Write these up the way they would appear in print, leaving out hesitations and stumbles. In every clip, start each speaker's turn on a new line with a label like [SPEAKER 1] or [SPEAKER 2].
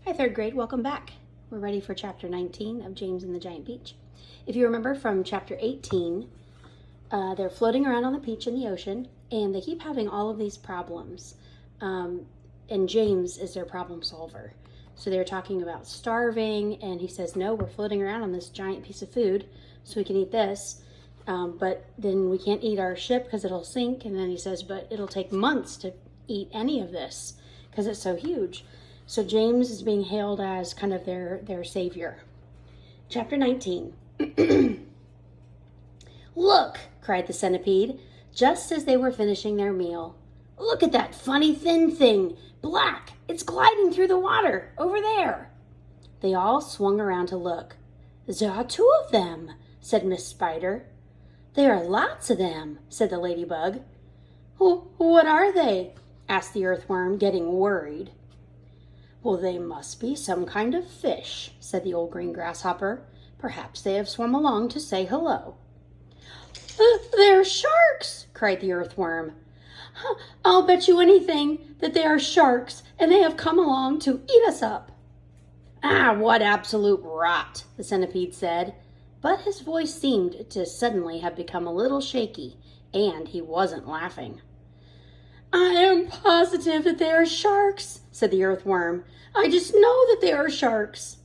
[SPEAKER 1] Hi, third grade, welcome back. We're ready for chapter 19 of James and the Giant Peach. If you remember from chapter 18, they're floating around on the peach in the ocean, and they keep having all of these problems. And James is their problem solver. So they're talking about starving, and he says, no, we're floating around on this giant piece of food, so we can eat this. But then we can't eat our ship because it'll sink. And then he says, but it'll take months to eat any of this because it's so huge. So James is being hailed as kind of their savior. Chapter 19. Look, cried the centipede, just as they were finishing their meal. Look at that funny thin thing, black. It's gliding through the water, over there. They all swung around to look. There are two of them, said Miss Spider. There are lots of them, said the ladybug. What are they? Asked the earthworm, getting worried. Well, they must be some kind of fish, said the old green grasshopper. Perhaps they have swum along to say hello. They're sharks, cried the earthworm. I'll bet you anything that they are sharks, and they have come along to eat us up. Ah, what absolute rot, the centipede said. But his voice seemed to suddenly have become a little shaky, and he wasn't laughing. I am positive that they are sharks, said the earthworm. I just know that they are sharks.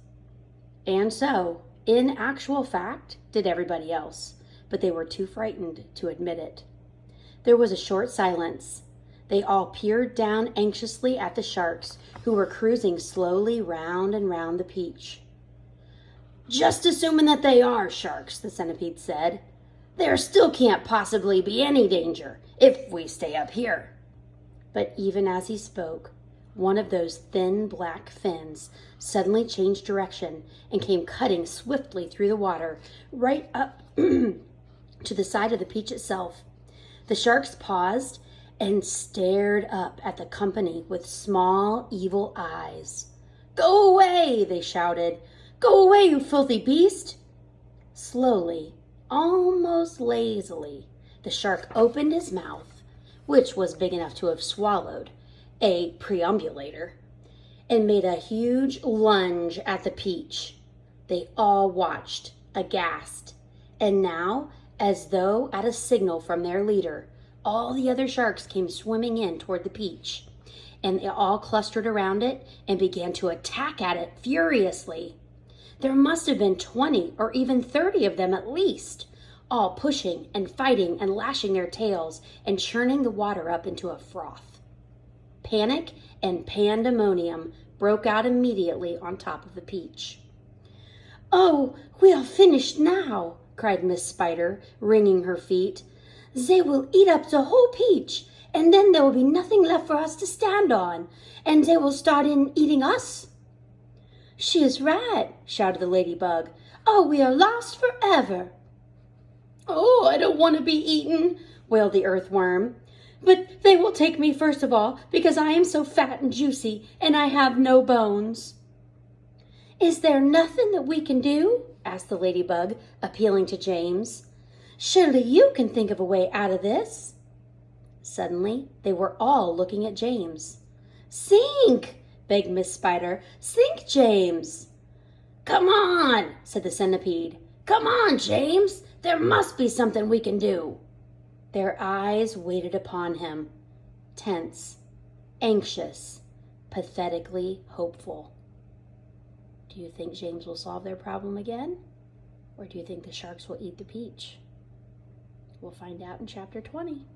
[SPEAKER 1] And so, in actual fact, did everybody else, but they were too frightened to admit it. There was a short silence. They all peered down anxiously at the sharks, who were cruising slowly round and round the peach. Just assuming that they are sharks, the centipede said. There still can't possibly be any danger if we stay up here. But even as he spoke, one of those thin black fins suddenly changed direction and came cutting swiftly through the water right up to the side of the peach itself. The sharks paused and stared up at the company with small, evil eyes. Go away, they shouted. Go away, you filthy beast! Slowly, almost lazily, the shark opened his mouth, which was big enough to have swallowed a preambulator, and made a huge lunge at the peach. They all watched, aghast, and now, as though at a signal from their leader, all the other sharks came swimming in toward the peach, and they all clustered around it and began to attack at it furiously. There must have been 20 or even 30 of them at least, all pushing and fighting and lashing their tails and churning the water up into a froth. Panic and pandemonium broke out immediately on top of the peach. Oh, we are finished now, cried Miss Spider, wringing her feet. They will eat up the whole peach, and then there will be nothing left for us to stand on, and they will start in eating us. She is right, shouted the ladybug. Oh, we are lost forever. Oh, I don't want to be eaten, wailed the earthworm. But they will take me first of all, because I am so fat and juicy, and I have no bones. Is there nothing that we can do? Asked the ladybug, appealing to James. Surely you can think of a way out of this. Suddenly, they were all looking at James. Sink! Begged Miss Spider. Sink, James! Come on, said the centipede. Come on, James! There must be something we can do. Their eyes waited upon him, tense, anxious, pathetically hopeful. Do you think James will solve their problem again? Or do you think the sharks will eat the peach? We'll find out in chapter 20.